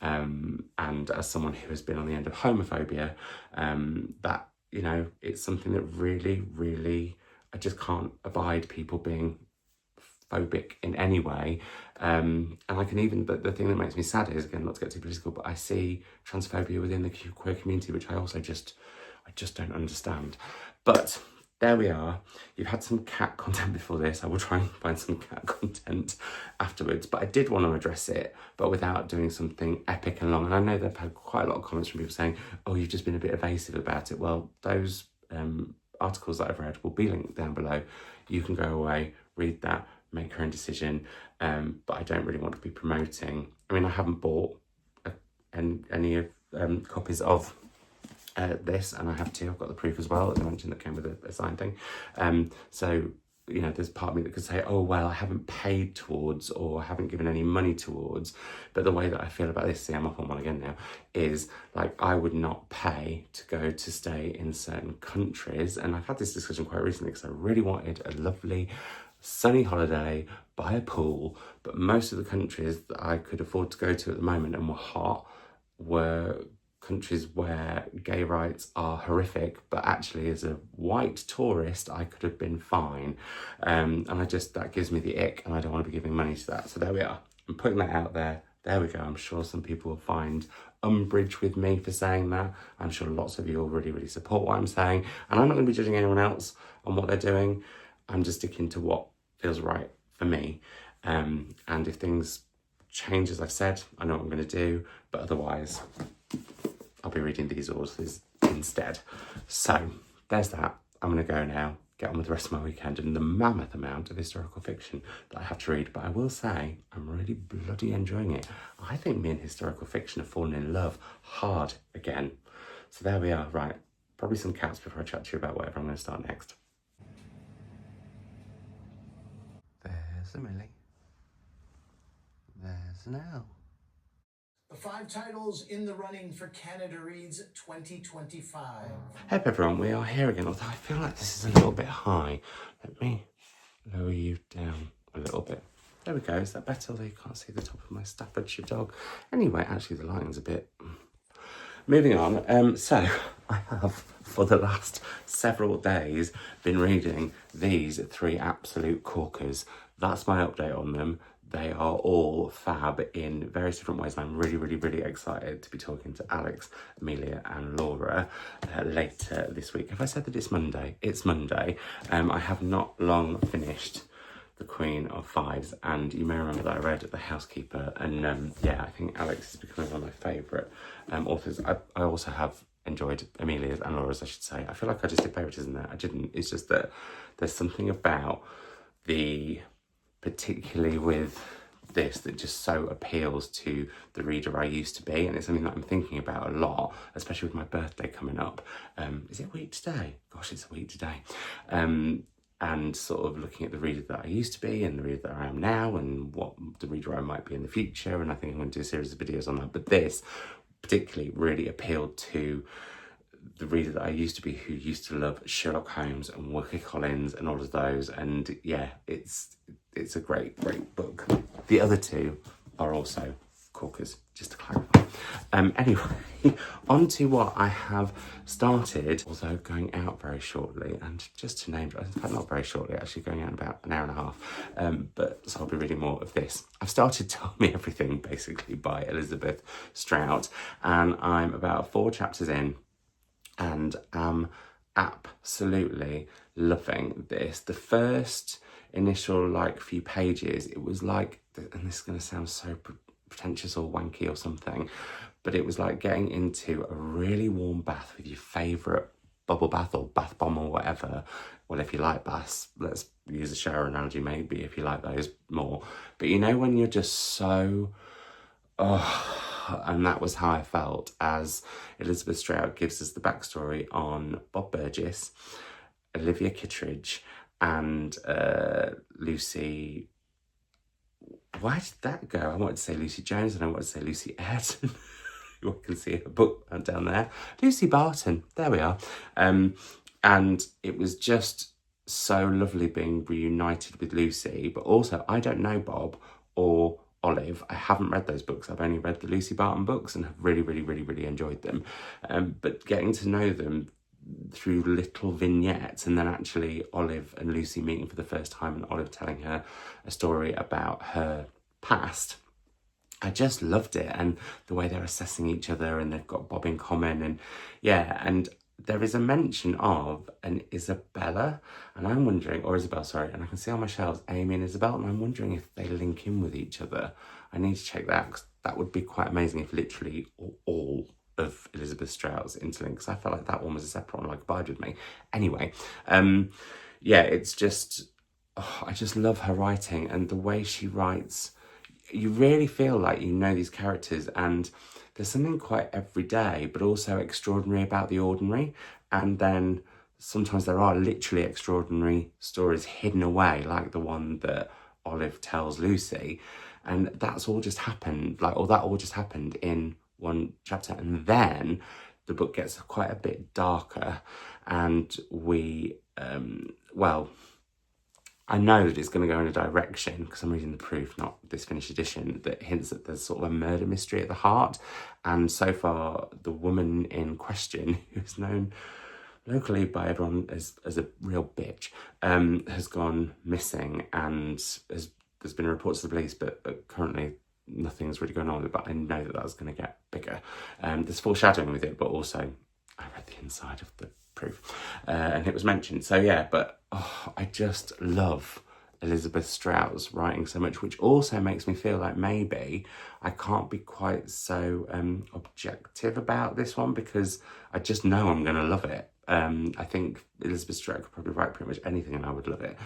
and as someone who has been on the end of homophobia, that, you know, it's something that really I just can't abide people being phobic in any way, and I can even, but the thing that makes me sad is, again, not to get too political, but I see transphobia within the queer community, which I just don't understand. But there we are. You've had some cat content before this. I will try and find some cat content afterwards, but I did want to address it, but without doing something epic and long. And I know they've had quite a lot of comments from people saying, oh, you've just been a bit evasive about it. Well, those articles that I've read will be linked down below. You can go away, read that, make your own decision. But I don't really want to be promoting. I mean, I haven't bought any copies of this, and I have two. I've got the proof as well, as I mentioned, that came with a signed thing. So, you know, there's part of me that could say, oh, well, I haven't paid towards or haven't given any money towards. But the way that I feel about this, see, I'm up on one again now, is like I would not pay to go to stay in certain countries. And I've had this discussion quite recently because I really wanted a lovely sunny holiday by a pool, but most of the countries that I could afford to go to at the moment and were hot were countries where gay rights are horrific, but actually as a white tourist I could have been fine, and that gives me the ick, and I don't want to be giving money to that. So there we are, I'm putting that out there. There we go. I'm sure some people will find umbrage with me for saying that. I'm sure lots of you will really, really support what I'm saying, and I'm not going to be judging anyone else on what they're doing. I'm just sticking to what feels right for me, and if things change, as I've said, I know what I'm going to do, but otherwise I'll be reading these authors instead. So there's that. I'm going to go now, get on with the rest of my weekend and the mammoth amount of historical fiction that I have to read. But I will say, I'm really bloody enjoying it. I think me and historical fiction have fallen in love hard again. So there we are. Right, probably some cats before I chat to you about whatever I'm going to start next. There's a Millie. There's an L. The 5 titles in the running for Canada Reads 2025. Hey everyone, we are here again, although I feel like this is a little bit high. Let me lower you down a little bit. There we go. Is that better? Although you can't see the top of my Staffordshire dog. Anyway, actually the lighting's a bit... Moving on, so I have for the last several days been reading these 3 absolute corkers. That's my update on them. They are all fab in various different ways, and I'm really, really, really excited to be talking to Alex, Amelia and Laura later this week. Have I said that it's Monday? It's Monday. I have not long finished The Queen of Fives, and you may remember that I read The Housekeeper, and yeah, I think Alex is becoming one of my favourite authors. I also have enjoyed Amelia's and Laura's, I should say. I feel like I just did favouritism there. I didn't. It's just that there's something about particularly with this, that just so appeals to the reader I used to be, and it's something that I'm thinking about a lot, especially with my birthday coming up. Is it a week today? Gosh, it's a week today. And sort of looking at the reader that I used to be and the reader that I am now and what the reader I might be in the future, and I think I'm going to do a series of videos on that. But this particularly really appealed to the reader that I used to be, who used to love Sherlock Holmes and Wilkie Collins and all of those, and yeah, it's a great book. The other 2 are also corkers, just to clarify. Anyway, on to what I have started, although going out very shortly, and just to name, in fact not very shortly, actually going out in about an hour and a half, but so I'll be reading more of this. I've started Tell Me Everything, basically, by Elixabeth Strout, and I'm about 4 chapters in, and am absolutely loving this. The first initial few pages, it was like, and this is going to sound so pretentious or wanky or something, but it was like getting into a really warm bath with your favourite bubble bath or bath bomb or whatever. Well, if you like baths, let's use a shower analogy maybe, if you like those more. But you know when you're just so... and that was how I felt as Elixabeth Strout gives us the backstory on Bob Burgess, Olivia Kittredge, and Lucy... Why did that go? I wanted to say Lucy Jones and I wanted to say Lucy Ayrton. You can see her book down there. Lucy Barton, there we are. And it was just so lovely being reunited with Lucy, but also I don't know Bob or Olive. I haven't read those books. I've only read the Lucy Barton books and have really, really, really, really enjoyed them. But getting to know them through little vignettes, and then actually Olive and Lucy meeting for the first time and Olive telling her a story about her past, I just loved it. And the way they're assessing each other, and they've got Bob in common, and yeah, and there is a mention of an Isabella, and I'm wondering, or Isabel, sorry, and I can see on my shelves Amy and Isabel, and I'm wondering if they link in with each other. I need to check that, because that would be quite amazing if literally all of Elizabeth Strout's interlink, because I felt like that one was a separate one, like Abide With Me. Anyway, yeah, it's just, I just love her writing, and the way she writes, you really feel like you know these characters, and there's something quite everyday but also extraordinary about the ordinary. And then sometimes there are literally extraordinary stories hidden away, like the one that Olive tells Lucy, and that's all just happened, like, or that all just happened in one chapter. And then the book gets quite a bit darker, and we well, I know that it's going to go in a direction, because I'm reading the proof, not this finished edition, that hints that there's sort of a murder mystery at the heart. And so far, the woman in question, who's known locally by everyone as a real bitch, has gone missing, and there's been reports to the police, but currently nothing's really going on with it. But I know that that's going to get bigger. There's foreshadowing with it, but also I read the inside of the proof, and it was mentioned. So yeah, but I just love Elizabeth Strout's writing so much, which also makes me feel like maybe I can't be quite so objective about this one, because I just know I'm going to love it. I think Elizabeth Strout could probably write pretty much anything and I would love it.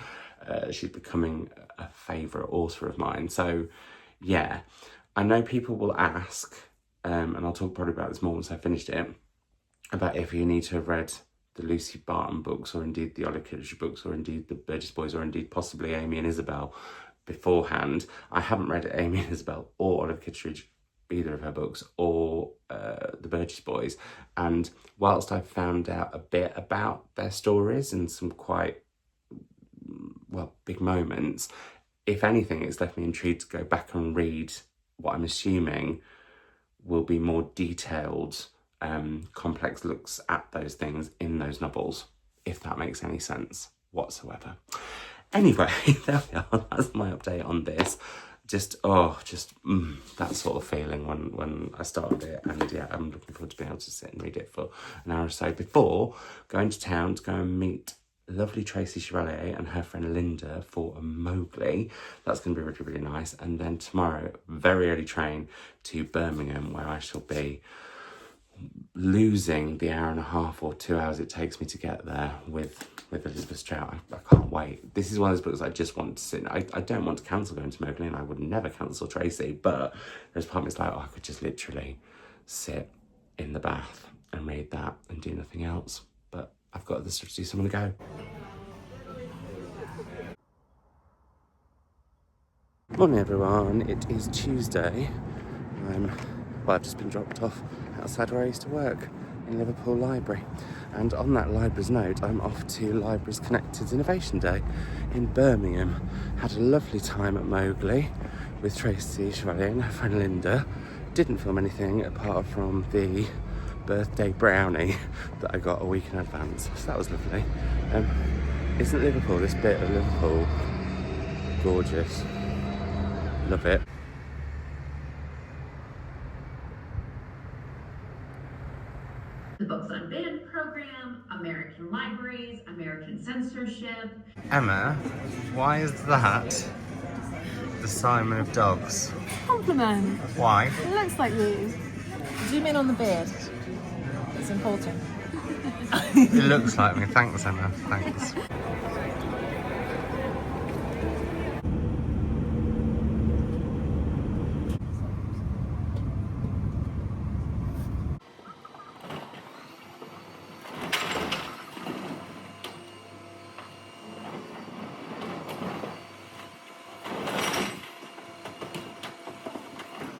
She's becoming a favourite author of mine. So yeah, I know people will ask, and I'll talk probably about this more once I've finished it, about if you need to have read the Lucy Barton books, or indeed the Olive Kitteridge books, or indeed the Burgess Boys, or indeed possibly Amy and Isabel beforehand. I haven't read Amy and Isabel or Olive Kitteridge, either of her books, or the Burgess Boys. And whilst I've found out a bit about their stories and some quite, well, big moments, if anything, it's left me intrigued to go back and read what I'm assuming will be more detailed, complex looks at those things in those novels, if that makes any sense whatsoever. Anyway, there we are. That's my update on this. Just that sort of feeling when I started it, and yeah, I'm looking forward to being able to sit and read it for an hour or so before going to town to go and meet lovely Tracy Chevalier and her friend Linda for a Mowgli. That's going to be really, really nice. And then tomorrow, very early train to Birmingham, where I shall be losing the hour and a half or 2 hours it takes me to get there with Elizabeth Strout. I can't wait. This is one of those books I just want to sit. I don't want to cancel going to Mowgli, and I would never cancel Tracy, but there's part of me that's like, I could just literally sit in the bath and read that and do nothing else. But I've got other stuff to do, so I'm gonna go. Morning everyone, it is Tuesday. I've just been dropped off outside where I used to work in Liverpool Library, and on that library's note, I'm off to Libraries Connected's Innovation Day in Birmingham. Had a lovely time at Mowgli with Tracy Chevalier and her friend Linda. Didn't film anything apart from the birthday brownie that I got a week in advance, so that was lovely. Isn't Liverpool, this bit of Liverpool, gorgeous? Love it. The Books Unbanned program, American libraries, American censorship. Emma, why is that the Simon of Dogs? Compliment. Why? It looks like you. Zoom in on the beard. It's important. It looks like me. Thanks, Emma. Thanks.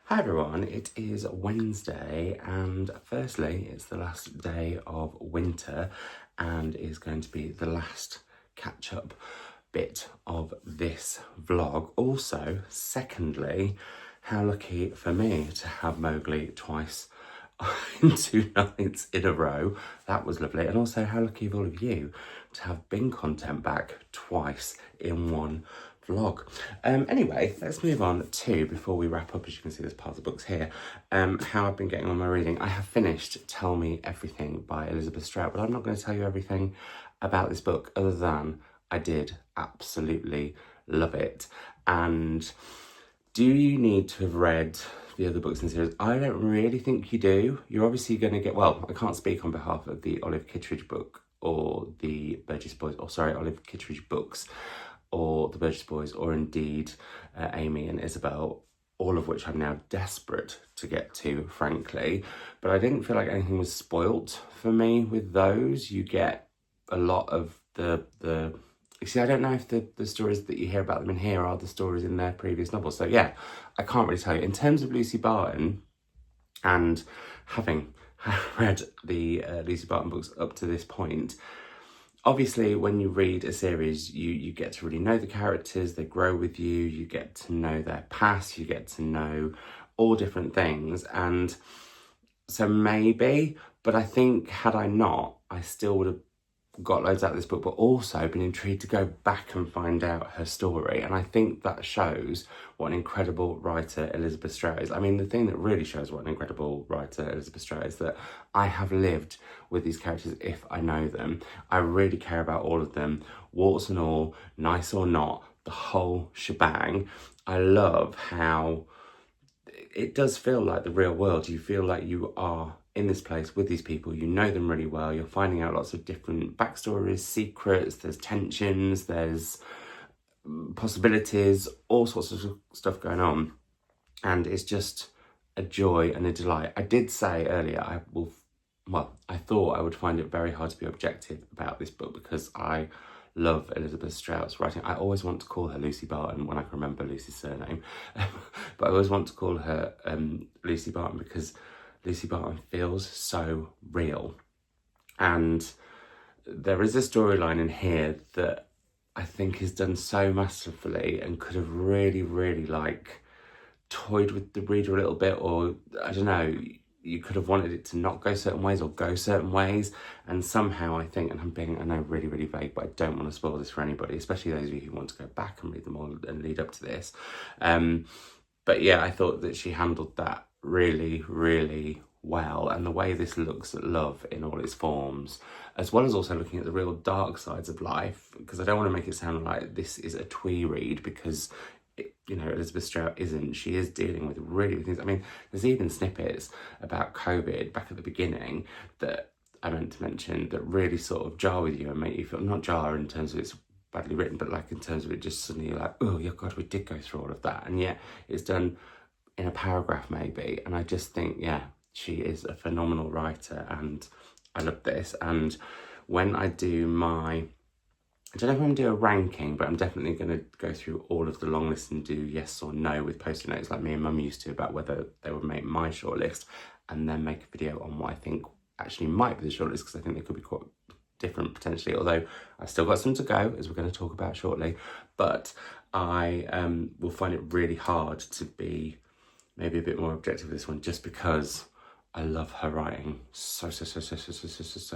Hi everyone, it is Wednesday, and firstly it's the last day of winter and is going to be the last catch-up bit of this vlog. Also, secondly, how lucky for me to have Mowgli twice in 2 nights in a row. That was lovely. And also how lucky of all of you to have Bing content back twice in one vlog. Anyway, let's move on to, before we wrap up, as you can see there's piles of books here, how I've been getting on my reading. I have finished Tell Me Everything by Elixabeth Strout, but I'm not going to tell you everything about this book other than I did absolutely love it. And do you need to have read the other books in the series? I don't really think you do. You're obviously going to get, well, I can't speak on behalf of the Olive Kitteridge book or the Burgess Boys, or sorry, Olive Kitteridge books, or the Burgess Boys, or indeed Amy and Isabel, all of which I'm now desperate to get to, frankly. But I didn't feel like anything was spoilt for me with those. You get a lot of the see, I don't know if the stories that you hear about them in here are the stories in their previous novels. So yeah, I can't really tell you. In terms of Lucy Barton, and having read the Lucy Barton books up to this point, obviously when you read a series, you get to really know the characters, they grow with you, you get to know their past, you get to know all different things. And so maybe, but I think had I not, I still would have got loads out of this book, but also been intrigued to go back and find out her story. And I think that shows what an incredible writer Elixabeth Strout is. I mean, the thing that really shows what an incredible writer Elixabeth Strout is that I have lived with these characters if I know them. I really care about all of them, warts and all, nice or not, the whole shebang. I love how it does feel like the real world. You feel like you are in this place with these people, you know them really well, you're finding out lots of different backstories, secrets, there's tensions, there's possibilities, all sorts of stuff going on, and it's just a joy and a delight. I did say earlier I thought I would find it very hard to be objective about this book because I love Elixabeth Strout's writing. I always want to call her Lucy Barton when I can remember Lucy's surname, but I always want to call her Lucy Barton because Lucy Barton feels so real. And there is a storyline in here that I think is done so masterfully and could have really, really like toyed with the reader a little bit, or I don't know, you could have wanted it to not go certain ways or go certain ways. And somehow I think, and I'm being, I know, really, really vague, but I don't want to spoil this for anybody, especially those of you who want to go back and read them all and lead up to this. But yeah, I thought that she handled that really, really well, and the way this looks at love in all its forms, as well as also looking at the real dark sides of life, because I don't want to make it sound like this is a twee read, because you know, Elixabeth Strout isn't. She is dealing with really things. I mean, there's even snippets about COVID back at the beginning that I meant to mention that really sort of jar with you and make you feel, not jar in terms of it's badly written, but like in terms of it just suddenly you're like, oh yeah, God, we did go through all of that, and yet it's done in a paragraph maybe. And I just think, yeah, she is a phenomenal writer and I love this. And when I do my, I don't know if I'm going to do a ranking, but I'm definitely going to go through all of the long list and do yes or no with post-it notes like me and Mum used to about whether they would make my shortlist, and then make a video on what I think actually might be the shortlist, because I think they could be quite different potentially, although I've still got some to go, as we're going to talk about shortly. But I will find it really hard to be maybe a bit more objective with this one, just because I love her writing so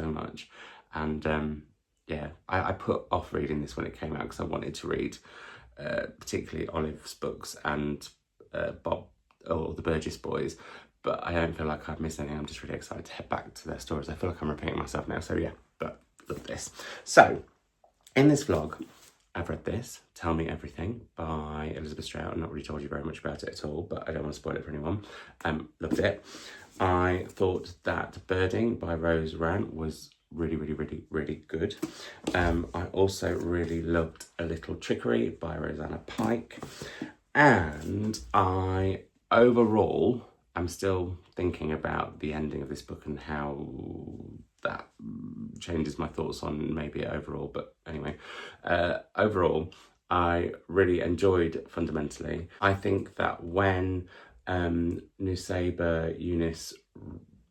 much. And yeah, I put off reading this when it came out because I wanted to read particularly Olive's books and Bob or the Burgess Boys, but I don't feel like I've missed anything. I'm just really excited to head back to their stories. I feel like I'm repeating myself now, so yeah, but love this. So in this vlog, I've read this, Tell Me Everything by Elixabeth Strout. I've not really told you very much about it at all, but I don't want to spoil it for anyone. Loved it. I thought that Birding by Rosanna was really good. I also really loved A Little Trickery by Rosanna Pike. And I overall, I'm still thinking about the ending of this book and how that changes my thoughts on maybe overall, but anyway, overall I really enjoyed Fundamentally. I think that when Nussaibah Younis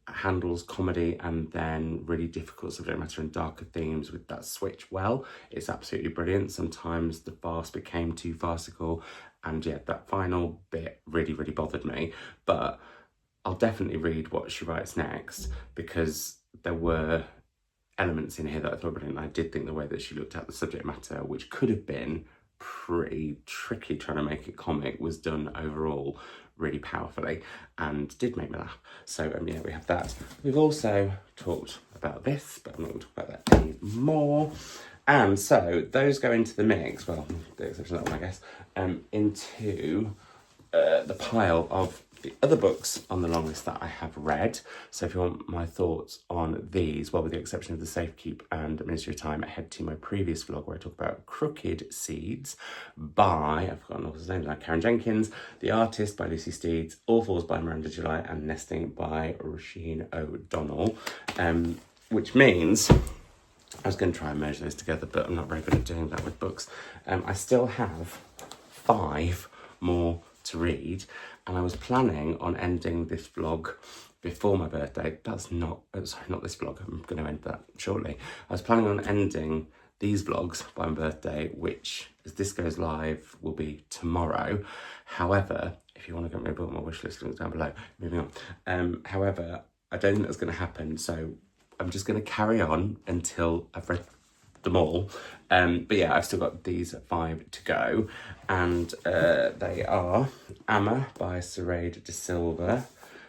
handles comedy and then really difficult subject matter and darker themes with that switch well, it's absolutely brilliant. Sometimes the farce became too farcical, and yeah, that final bit really bothered me, but I'll definitely read what she writes next, because there were elements in here that I thought were brilliant. I did think the way that she looked at the subject matter, which could have been pretty tricky trying to make it comic was done overall really powerfully and did make me laugh. So yeah, we have that. We've also talked about this, but I'm not going to talk about that anymore. And so those go into the mix, well, the exception of that one, I guess, into the pile of the other books on the long list that I have read. So if you want my thoughts on these, well, with the exception of The Safekeep and Ministry of Time, head to my previous vlog where I talk about Crooked Seeds by, I've forgotten all his name, like Karen Jenkins, The Artist by Lucy Steeds, All Falls by Miranda July, and Nesting by Roisin O'Donnell, which means I was going to try and merge those together, but I'm not very good at doing that with books. I still have 5 more to read, and I was planning on ending this vlog before my birthday. That's not, sorry, not this vlog, I'm going to end that shortly. I was planning on ending these vlogs by my birthday, which, as this goes live, will be tomorrow. However, if you want to get me a book, my wish list links down below. Moving on. However, I don't think that's going to happen, so I'm just going to carry on until I've read them all. But yeah, I've still got these 5 to go, and they are Amma by Sarade De Silva,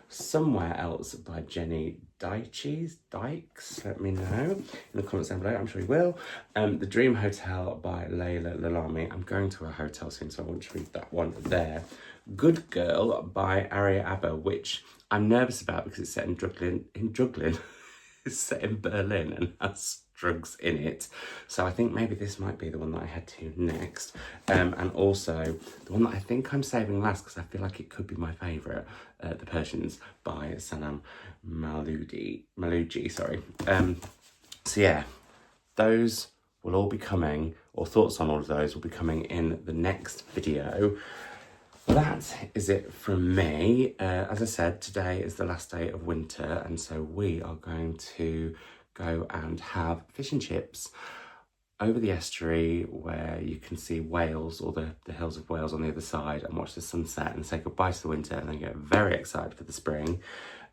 Somewhere Else by Jenny Dykes, let me know in the comments down below, I'm sure you will. The Dream Hotel by Layla Lalami. I'm going to a hotel soon, so I want to read that one there. Good Girl by Aria Abba, which I'm nervous about because it's set in Druglin. It's set in Berlin and has drugs in it, so I think maybe this might be the one that I head to next, and also the one that I think I'm saving last because I feel like it could be my favourite, The Persians by Sanam Malouji, sorry. So yeah, those will all be coming, or thoughts on all of those will be coming in the next video. That is it from me. As I said, today is the last day of winter, and so we are going to go and have fish and chips over the estuary where you can see Wales, or the hills of Wales on the other side, and watch the sunset and say goodbye to the winter and then get very excited for the spring.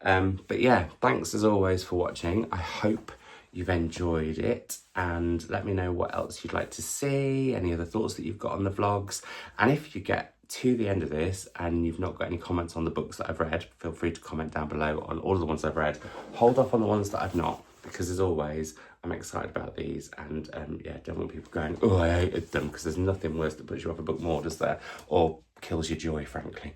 But yeah, thanks as always for watching. I hope you've enjoyed it, and let me know what else you'd like to see, any other thoughts that you've got on the vlogs. And if you get to the end of this and you've not got any comments on the books that I've read, feel free to comment down below on all of the ones I've read. Hold off on the ones that I've not, because as always, I'm excited about these, and yeah, don't want people going, oh, I hated them, because there's nothing worse that puts you off a book more, does there? Or kills your joy, frankly.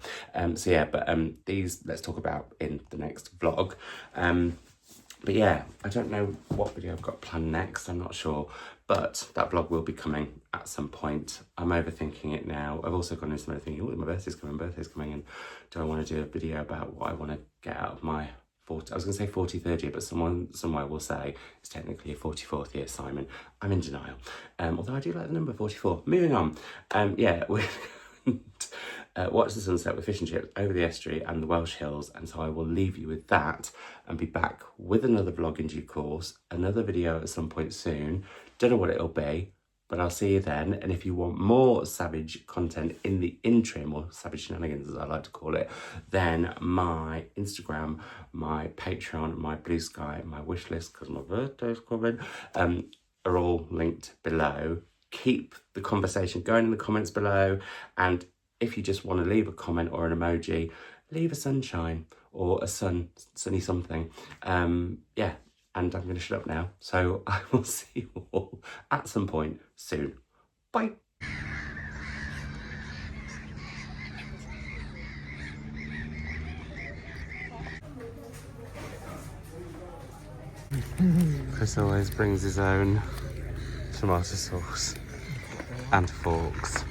So yeah, but these let's talk about in the next vlog. But yeah, I don't know what video I've got planned next, I'm not sure, but that vlog will be coming at some point. I'm overthinking it now. I've also gone into some other thinking, oh, my birthday's coming, and do I want to do a video about what I want to get out of my 40, I was going to say 40th year, but someone somewhere will say it's technically a 44th year, Simon. I'm in denial. Although I do like the number 44. Moving on. Yeah, we're watch the sunset with fish and chips over the estuary and the Welsh hills, and so I will leave you with that and be back with another vlog in due course, another video at some point soon. Don't know what it'll be, but I'll see you then. And if you want more savage content in the interim, or savage shenanigans as I like to call it, then my Instagram, my Patreon, my Blue Sky, my wishlist, because my birthday's coming, are all linked below. Keep the conversation going in the comments below, and if you just want to leave a comment or an emoji, leave a sunshine or a sunny something. Yeah, and I'm going to shut up now. So I will see you all at some point soon. Bye. Chris always brings his own tomato sauce and forks.